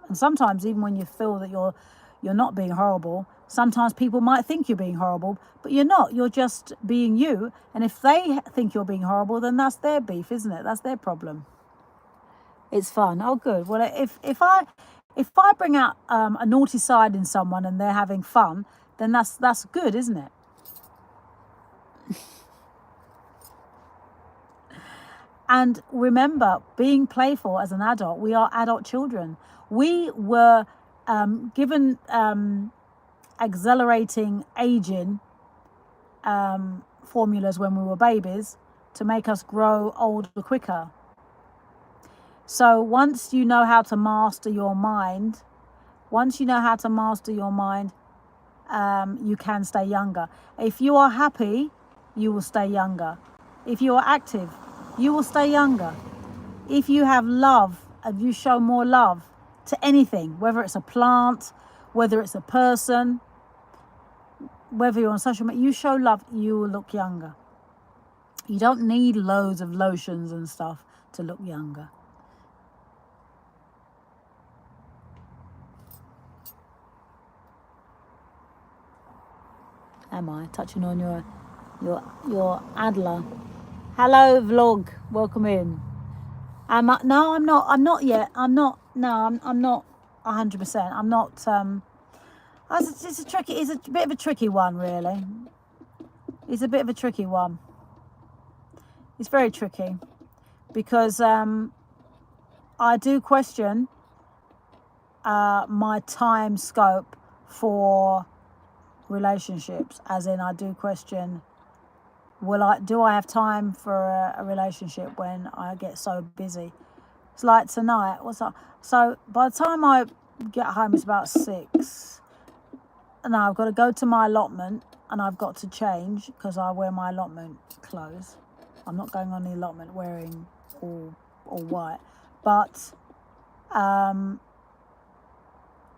Speaker 1: And sometimes, even when you feel that you're not being horrible, sometimes people might think you're being horrible, but you're not. You're just being you. And if they think you're being horrible, then that's their beef, isn't it? That's their problem. It's fun. Oh, good. Well, if I bring out a naughty side in someone and they're having fun, then that's good, isn't it? And remember, being playful as an adult, we are adult children. We were given accelerating aging formulas when we were babies to make us grow older quicker. So once you know how to master your mind, you can stay younger. If you are happy, you will stay younger. If you are active, you will stay younger. If you have love, if you show more love to anything, whether it's a plant, whether it's a person, whether you're on social media, you show love, you will look younger. You don't need loads of lotions and stuff to look younger. Am I touching on your Adler? Hello, vlog. Welcome in. No, I'm not. I'm not yet. I'm not. No, I'm not 100%. I'm not. It's a bit of a tricky one, really. It's a bit of a tricky one. It's very tricky because I do question my time scope for relationships, as in I do question, do I have time for a relationship when I get so busy? It's like tonight, so by the time I get home, it's about 6, and I've got to go to my allotment and I've got to change because I wear my allotment clothes. I'm not going on the allotment wearing all white, but I'm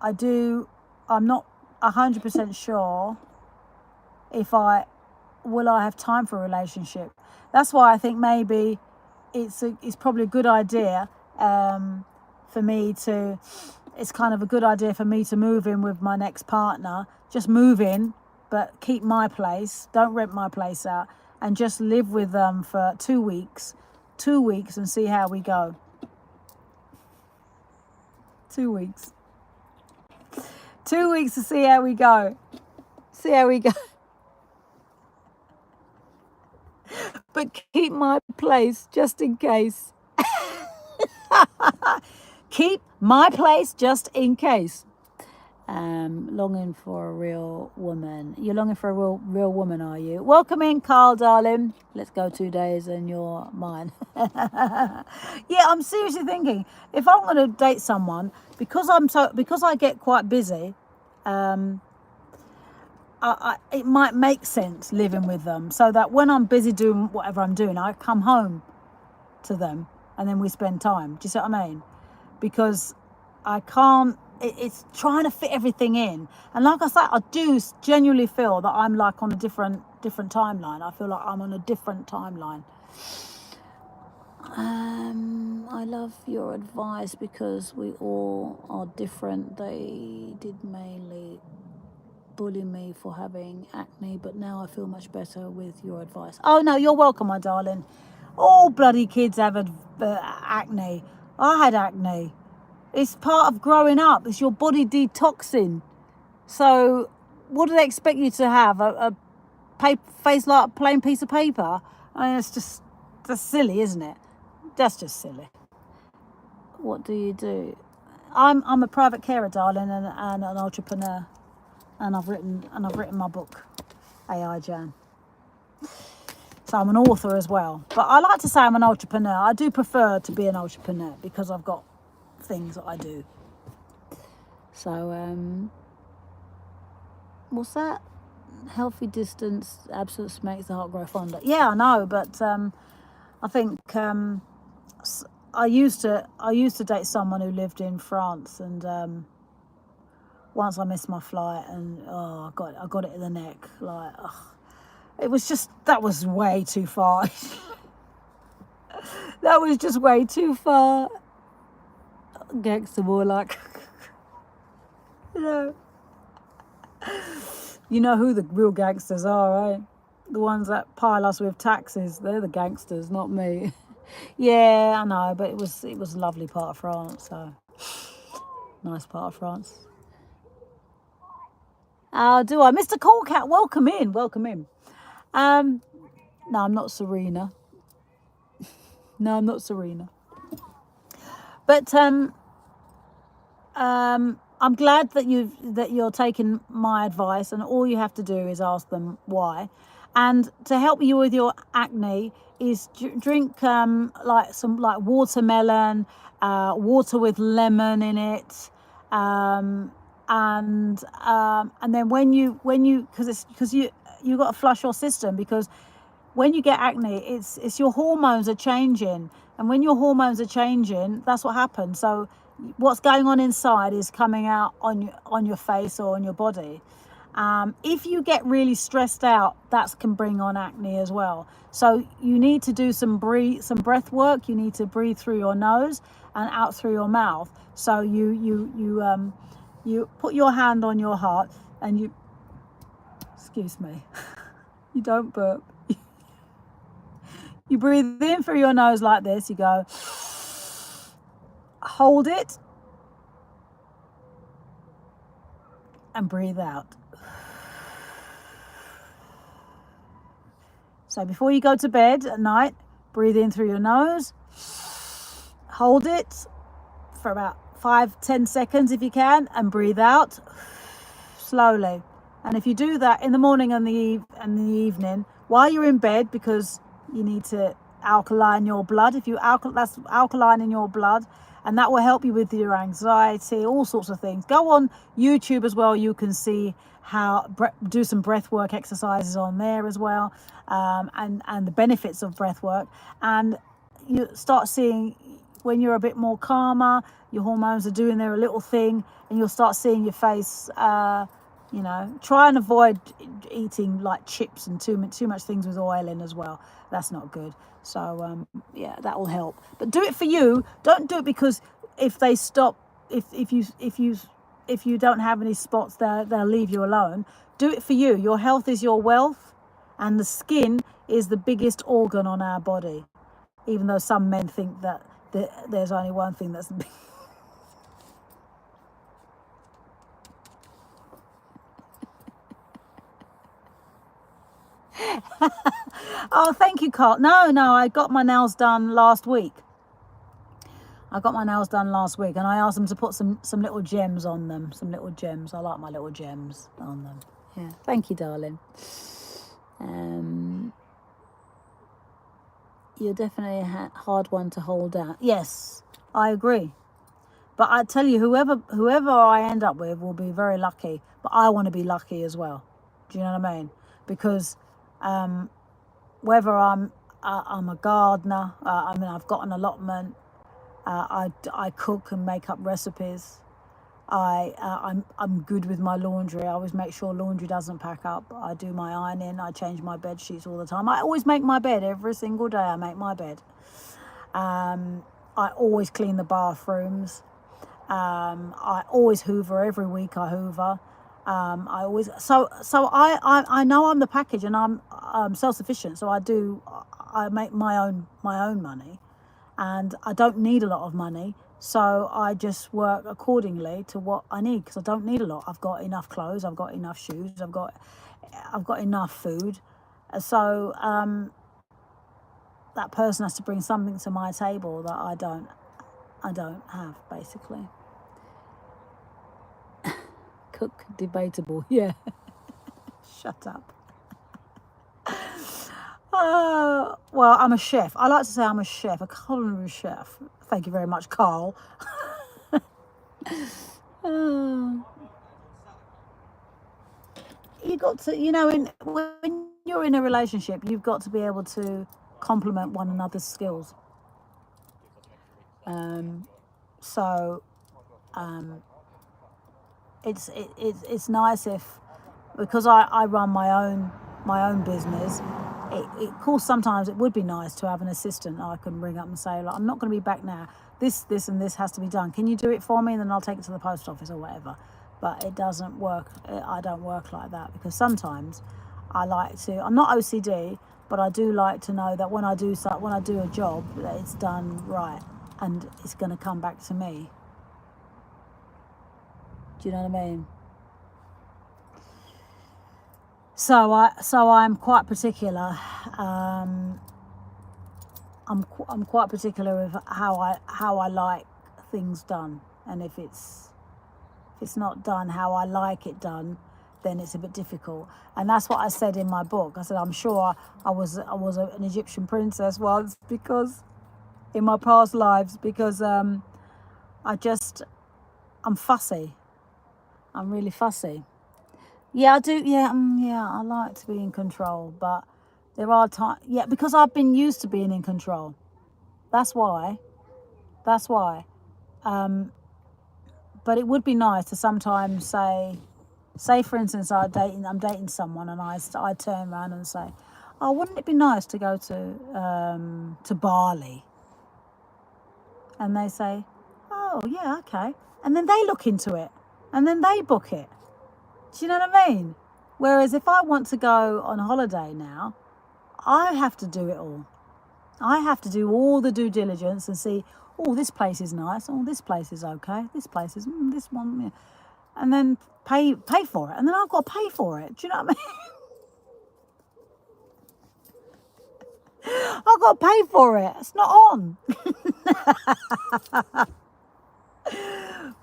Speaker 1: not 100% sure if I have time for a relationship. That's why I think maybe it's probably a good idea for me to. It's kind of a good idea for me to move in with my next partner. Just move in, but keep my place. Don't rent my place out, and just live with them for 2 weeks. 2 weeks and see how we go. 2 weeks. 2 weeks to see how we go. See how we go. But keep my place just in case. Keep my place just in case. Longing for a real woman. You're longing for a real woman, are you? Welcome in, Carl, darling. Let's go 2 days and you're mine. Yeah, I'm seriously thinking if I'm going to date someone, because I get quite busy, it might make sense living with them, so that when I'm busy doing whatever I'm doing, I come home to them and then we spend time. Do you see what I mean? Because I can't. It's trying to fit everything in, and like I said, I do genuinely feel that I'm like on a different timeline. I feel like I'm on a different timeline. I love your advice because we all are different. They did mainly bully me for having acne, but now I feel much better with your advice. Oh no, you're welcome, my darling. All bloody kids have acne. I had acne. It's part of growing up. It's your body detoxing. So what do they expect you to have? A face like a plain piece of paper? I mean, that's silly, isn't it? That's just silly. What do you do? I'm a private carer, darling, and an entrepreneur. And I've written my book, AI Jan. So I'm an author as well. But I like to say I'm an entrepreneur. I do prefer to be an entrepreneur because I've got things that I do. So what's that? Healthy distance absence makes the heart grow fonder. Yeah, I know, but I think I used to date someone who lived in France, and once I missed my flight, and I got it in the neck. Like, it was just, that was way too far. That was just way too far. Gangster more like, you know who the real gangsters are, right? The ones that pile us with taxes. They're the gangsters, not me. Yeah, I know, but it was a lovely part of France. So nice part of France. Oh, do I? Mr. Cool Cat, welcome in. No, I'm not Serena. No, I'm not Serena. But I'm glad that you're taking my advice, and all you have to do is ask them why. And to help you with your acne is drink like watermelon, water with lemon in it, and then when you because you got to flush your system, because when you get acne, it's your hormones are changing, and when your hormones are changing, that's what happens. So what's going on inside is coming out on your face or on your body. If you get really stressed out, that can bring on acne as well. So you need to do some breath work. You need to breathe through your nose and out through your mouth. So you put your hand on your heart and you, excuse me, you don't burp. You breathe in through your nose like this. You go, hold it, and breathe out. So before you go to bed at night, breathe in through your nose, hold it for about 5-10 seconds if you can, and breathe out slowly. And if you do that in the morning and the evening while you're in bed, because you need to alkaline your blood. That's alkaline in your blood, and that will help you with your anxiety, all sorts of things. Go on YouTube as well. You can see how do some breath work exercises on there as well, and the benefits of breath work. And you start seeing, when you're a bit more calmer, your hormones are doing their little thing, and you'll start seeing your face. Try and avoid eating like chips and too much things with oil in as well. That's not good. So yeah, that will help. But do it for you. Don't do it because if they stop, if you don't have any spots, they'll leave you alone. Do it for you. Your health is your wealth, and the skin is the biggest organ on our body. Even though some men think that there's only one thing that's big. Oh, thank you, Carl. No, I got my nails done last week. I got my nails done last week, and I asked them to put some little gems on them. Some little gems. I like my little gems on them. Yeah. Thank you, darling. You're definitely a hard one to hold down. Yes, I agree. But I tell you, whoever I end up with will be very lucky. But I want to be lucky as well. Do you know what I mean? Because whether I'm a gardener, I mean, I've got an allotment. I cook and make up recipes. I'm good with my laundry. I always make sure laundry doesn't pack up. I do my ironing. I change my bed sheets all the time. I always make my bed every single day. I make my bed. I always clean the bathrooms. I always hoover. Every week I hoover. I always I know I'm the package, and I'm self-sufficient. So I make my own money, and I don't need a lot of money. So I just work accordingly to what I need, because I don't need a lot. I've got enough clothes. I've got enough shoes. I've got enough food. So that person has to bring something to my table that I don't have, basically. Cook, debatable. Yeah. Shut up. Well, I'm a chef. I like to say I'm a chef, a culinary chef. Thank you very much, Carl. You got to, when you're in a relationship, you've got to be able to complement one another's skills. It's nice if, because I run my own business. Of course, sometimes it would be nice to have an assistant I can ring up and say, like, I'm not going to be back now. This and this has to be done. Can you do it for me? And then I'll take it to the post office or whatever. But it doesn't work. I don't work like that, because sometimes I like to. I'm not OCD, but I do like to know that when I do a job, that it's done right and it's going to come back to me. Do you know what I mean? So I'm quite particular. I'm quite particular with how I like things done, and if it's not done how I like it done, then it's a bit difficult. And that's what I said in my book. I said I'm sure I was an Egyptian princess once, because in my past lives, because I'm fussy. I'm really fussy. Yeah, I do. Yeah, I like to be in control, but there are times. Yeah, because I've been used to being in control. That's why. But it would be nice to sometimes say for instance, I'm dating someone, and I turn around and say, oh, wouldn't it be nice to go to Bali? And they say, oh yeah, okay. And then they look into it, and then they book it. Do you know what I mean? Whereas if I want to go on holiday now, I have to do it all. I have to do all the due diligence and see, oh, this place is nice. Oh, this place is okay. This place is, this one. Yeah. And then pay for it. And then I've got to pay for it. Do you know what I mean? I've got to pay for it. It's not on.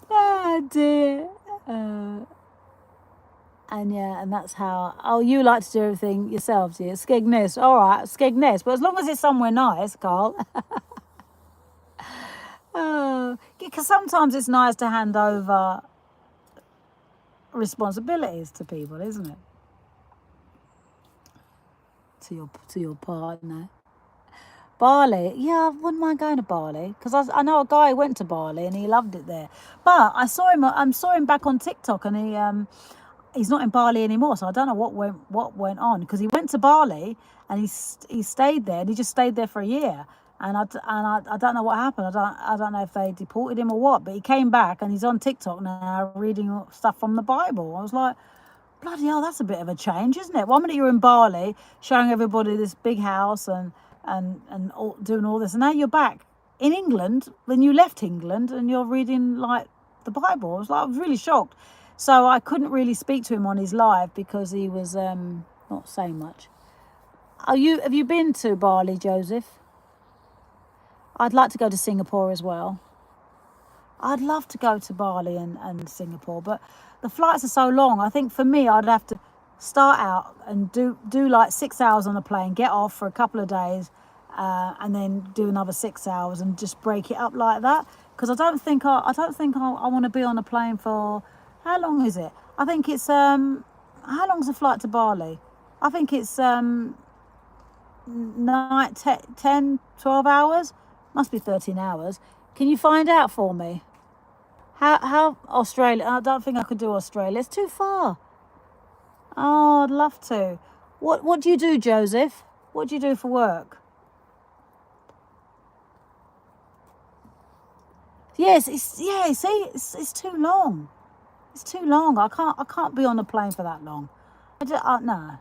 Speaker 1: Oh, dear. And that's how. Oh, you like to do everything yourselves, yeah? Skegness, all right, Skegness. But as long as it's somewhere nice, Carl. Because sometimes it's nice to hand over responsibilities to people, isn't it? To your partner. Bali, yeah, I wouldn't mind going to Bali, because I know a guy who went to Bali and he loved it there. But I saw him back on TikTok, and he's not in Bali anymore, so I don't know what went on, because he went to Bali and he stayed there, and he just stayed there for a year, and I don't know what happened. I don't know if they deported him or what, but he came back and he's on TikTok now reading stuff from the Bible. I was like, bloody hell, that's a bit of a change, isn't it? 1 minute you're in Bali showing everybody this big house and doing all this, and now you're back in England. Then you left England and you're reading like the Bible. I was really shocked. So I couldn't really speak to him on his live because he was not saying much. Have you been to Bali, Joseph? I'd like to go to Singapore as well. I'd love to go to Bali and Singapore, but the flights are so long. I think for me, I'd have to start out and do like 6 hours on a plane, get off for a couple of days, and then do another 6 hours and just break it up like that. Because I don't think I want to be on a plane for, how long is it? I think it's how long's the flight to Bali? I think it's night 10, 12 hours. Must be 13 hours. Can you find out for me? How Australia? I don't think I could do Australia. It's too far. Oh, I'd love to. What do you do, Joseph? What do you do for work? Yes, it's too long. It's too long. I can't be on a plane for that long. No,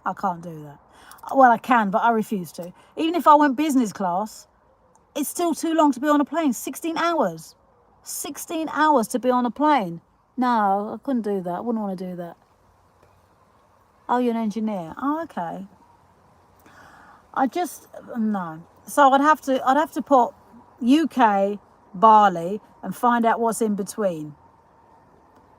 Speaker 1: I can't do that. Well, I can, but I refuse to. Even if I went business class, it's still too long to be on a plane. 16 hours. 16 hours to be on a plane. No, I couldn't do that. I wouldn't want to do that. Oh, you're an engineer. Oh, okay. No. So I'd have to put UK, Bali, and find out what's in between.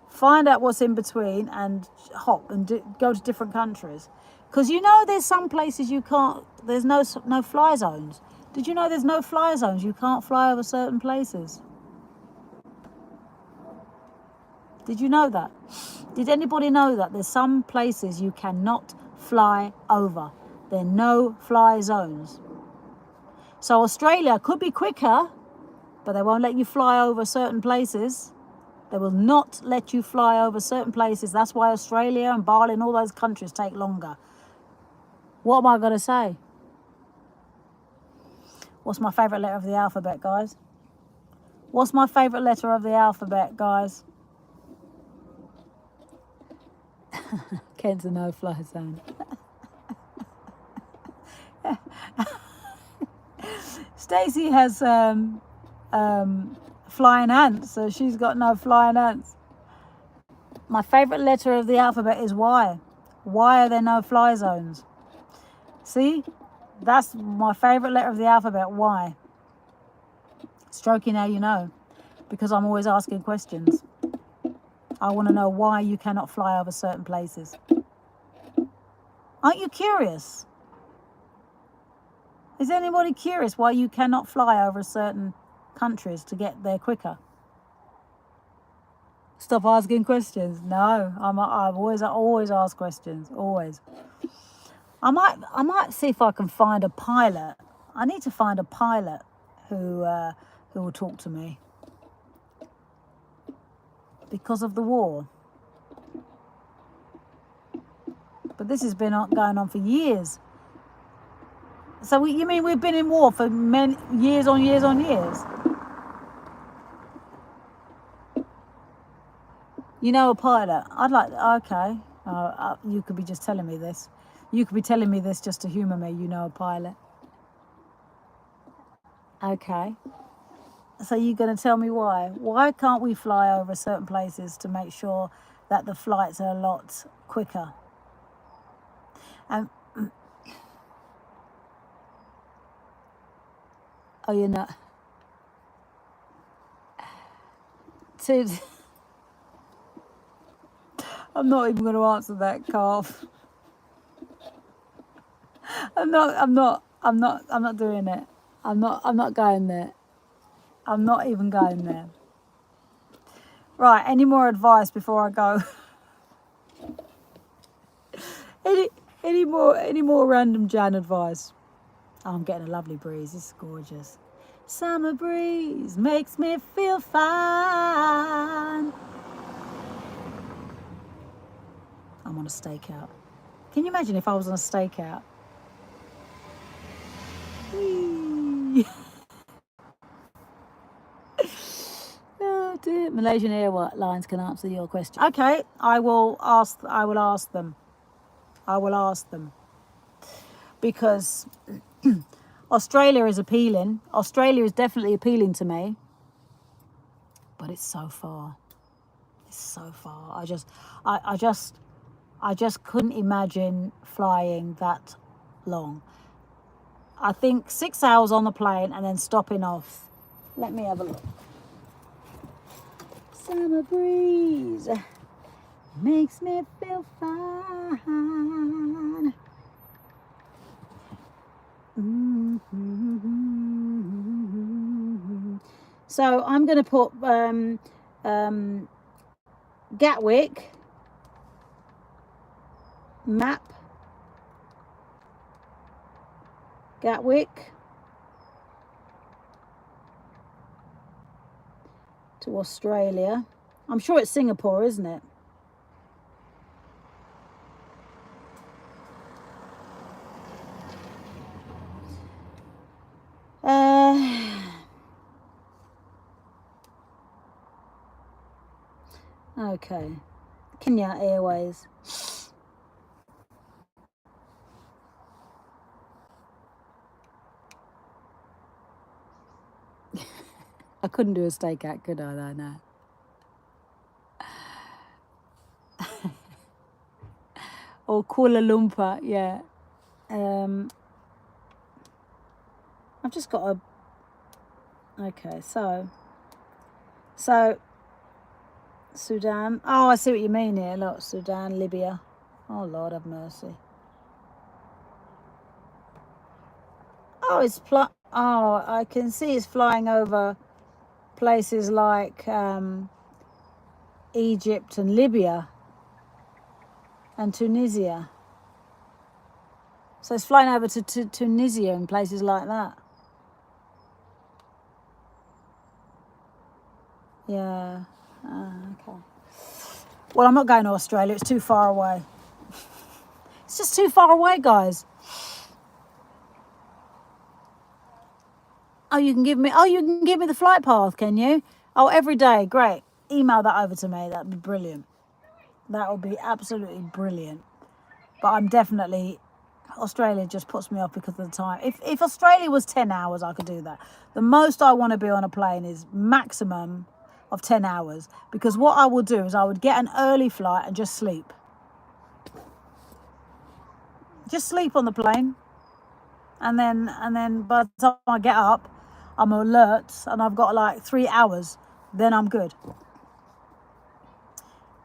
Speaker 1: Find out what's in between and hop and go to different countries. Because there's some places you can't, there's no fly zones. Did you know there's no fly zones? You can't fly over certain places. Did you know that? Did anybody know that there's some places you cannot fly over? There are no fly zones. So Australia could be quicker, but they won't let you fly over certain places. They will not let you fly over certain places. That's why Australia and Bali and all those countries take longer. What am I going to say? What's my favourite letter of the alphabet, guys? What's my favourite letter of the alphabet, guys? Kent's a no-fly zone. Stacey has flying ants, so she's got no flying ants. My favourite letter of the alphabet is Y. Why are there no fly zones? See? That's my favourite letter of the alphabet, Y. Stroking now you know. Because I'm always asking questions. I want to know why you cannot fly over certain places. Aren't you curious? Is anybody curious why you cannot fly over certain countries to get there quicker? Stop asking questions. No, I've always ask questions. Always. I might see if I can find a pilot. I need to find a pilot who will talk to me because of the war. But this has been going on for years. So you mean we've been in war for many years on years on years? A pilot. Okay. You could be just telling me this. You could be telling me this just to humour me. A pilot. Okay. So you're going to tell me why? Why can't we fly over certain places to make sure that the flights are a lot quicker? And oh, you're not. I'm not even going to answer that, calf. I'm not doing it. I'm not going there. I'm not even going there. Right, any more advice before I go? Any more random Jan advice? Oh, I'm getting a lovely breeze. This is gorgeous. Summer breeze makes me feel fine. I'm on a stakeout. Can you imagine if I was on a stakeout? Oh dear. Malaysian Airlines can answer your question. Okay, I will ask them. Because Australia is appealing. Australia is definitely appealing to me. But it's so far. It's so far. I just couldn't imagine flying that long. I think 6 hours on the plane and then stopping off. Let me have a look. summer breeze makes me feel fine. So I'm going to put Gatwick map. Gatwick to Australia. I'm sure it's Singapore, isn't it? Okay. Kenya Airways. I couldn't do a stakeout, could I, though? No. Or Kuala Lumpur, yeah. I've just got a... Okay, so Sudan. Oh, I see what you mean here. Look, Sudan, Libya. Oh, Lord have mercy. Oh, oh, I can see it's flying over places like Egypt and Libya and Tunisia. So it's flying over to Tunisia and places like that. Yeah. Okay. Well, I'm not going to Australia. It's too far away. It's just too far away, guys. Oh, you can give me the flight path, can you? Oh, every day. Great. Email that over to me. That'd be brilliant. That would be absolutely brilliant. But I'm definitely... Australia just puts me off because of the time. If Australia was 10 hours, I could do that. The most I want to be on a plane is maximum of 10 hours. Because what I would do is I would get an early flight and just sleep. Just sleep on the plane. And then by the time I get up, I'm alert and I've got like 3 hours. Then I'm good.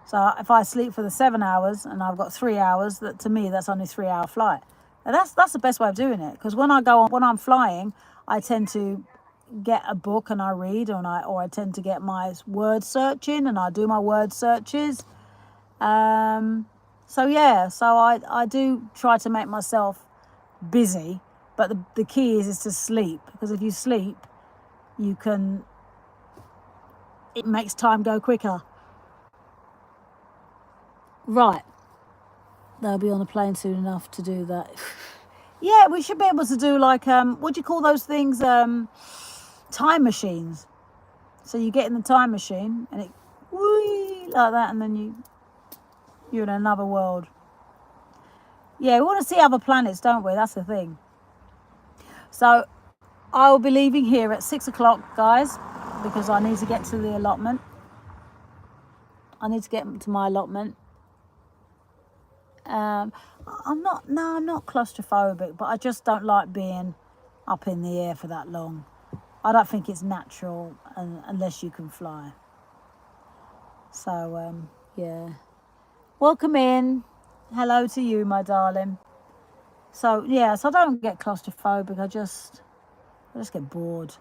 Speaker 1: So if I sleep for the 7 hours and I've got 3 hours, that to me that's only a 3 hour flight. And that's the best way of doing it. Because when I'm flying, I tend to get a book and I read, or I tend to get my word searching and I do my word searches. So yeah, so I do try to make myself busy, but the key is to sleep, because if you sleep, it makes time go quicker. Right. They'll be on the plane soon enough to do that. Yeah, we should be able to do like, what do you call those things? Time machines. So you get in the time machine and it, whee, like that, and then you're in another world. Yeah, we want to see other planets, don't we? That's the thing. So I will be leaving here at 6 o'clock, guys, because I need to get to the allotment. I need to get to my allotment. I'm not claustrophobic, but I just don't like being up in the air for that long. I don't think it's natural unless you can fly. So, yeah. Welcome in. Hello to you, my darling. So, yeah, so I don't get claustrophobic. I just get bored.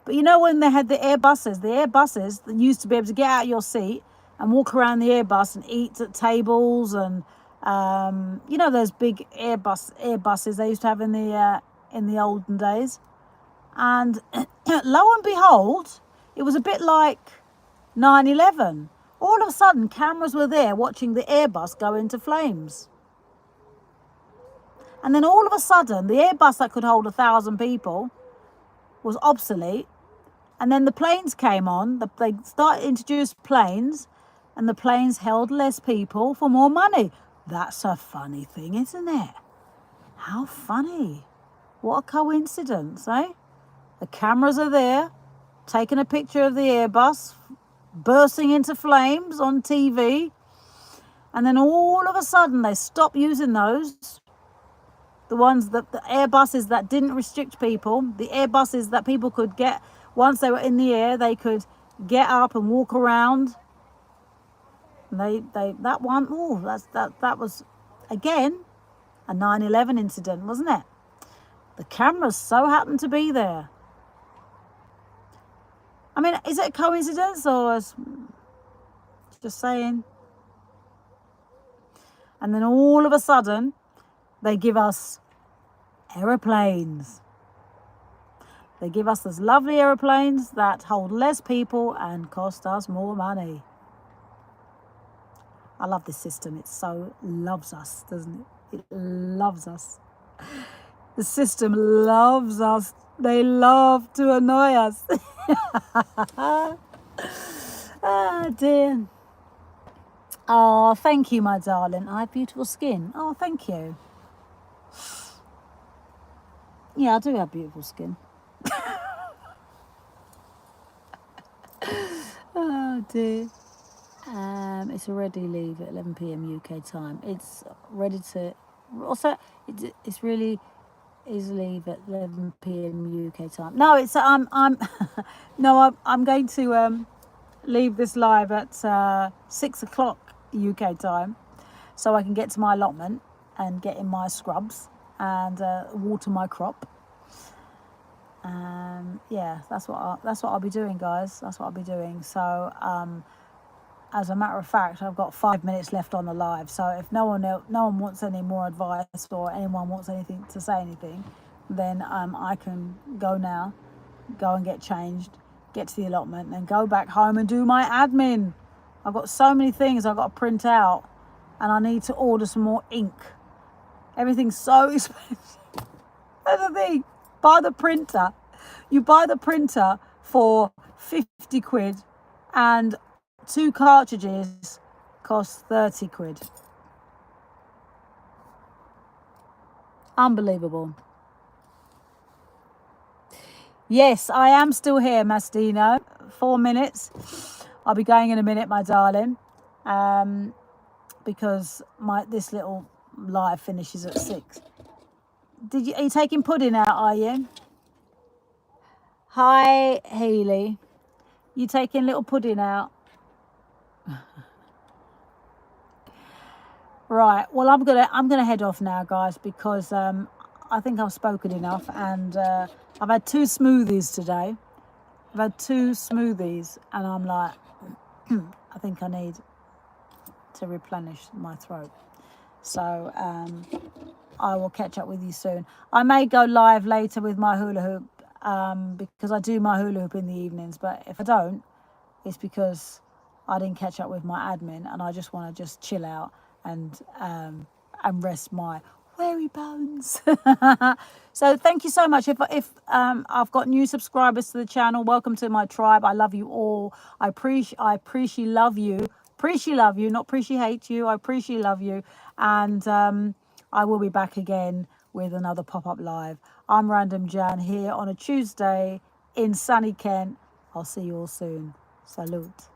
Speaker 1: But you know, when they had the Airbuses that used to be able to get out of your seat and walk around the Airbus and eat at tables, and you know, those big Airbuses they used to have in the olden days. And lo and behold, it was a bit like 9/11. All of a sudden, cameras were there watching the Airbus go into flames. And then all of a sudden, the Airbus that could hold 1,000 people was obsolete. And then the planes came on. They started to introduce planes, and the planes held less people for more money. That's a funny thing, isn't it? How funny. What a coincidence, eh? The cameras are there, taking a picture of the Airbus bursting into flames on TV. And then all of a sudden, they stopped using those. The Airbuses that didn't restrict people, the Airbuses that people could get, once they were in the air, they could get up and walk around And they that one, oh, that was again a 9/11 incident, wasn't it? The cameras so happened to be there. I mean, is it a coincidence or just saying? And then all of a sudden, they give us aeroplanes. They give us those lovely aeroplanes that hold less people and cost us more money. I love this system. It so loves us, doesn't it? It loves us. The system loves us. They love to annoy us. Ah, dear. Oh, thank you, my darling. I have beautiful skin. Oh, thank you. Yeah, I do have beautiful skin. Oh, dear. It's already leave at 11 p.m. UK time. It's ready to... Also, it's really is leave at 11 p.m. UK time. No, it's... no, I'm going to... leave this live at 6 o'clock UK time so I can get to my allotment and get in my scrubs and water my crop. Yeah, that's what I'll be doing, guys. That's what I'll be doing. So as a matter of fact, I've got 5 minutes left on the live. So if no one wants any more advice or anyone wants anything to say anything, then I can go now, go and get changed, get to the allotment, and go back home and do my admin. I've got so many things I've got to print out, and I need to order some more ink. Everything's so expensive. That's the thing. Buy the printer. You buy the printer for 50 quid, and 2 cartridges cost 30 quid. Unbelievable. Yes, I am still here, Mastino. 4 minutes. I'll be going in a minute, my darling, because this little live finishes at 6. Are you taking pudding out, are you? Hi, Haley. You taking little pudding out? Right. Well, I'm gonna head off now, guys, because I think I've spoken enough, and I've had 2 smoothies today. I've had 2 smoothies, and I'm like, I think I need to replenish my throat. So I will catch up with you soon. I may go live later with my hula hoop because I do my hula hoop in the evenings. But if I don't, it's because I didn't catch up with my admin, and I just want to just chill out and rest my weary bones. So thank you so much. If I've got new subscribers to the channel, welcome to my tribe. I love you all. I appreciate love you. Appreciate love you, not appreciate you. I appreciate love you. And I will be back again with another pop-up live. I'm Random Jan here on a Tuesday in sunny Kent. I'll see you all soon. Salute.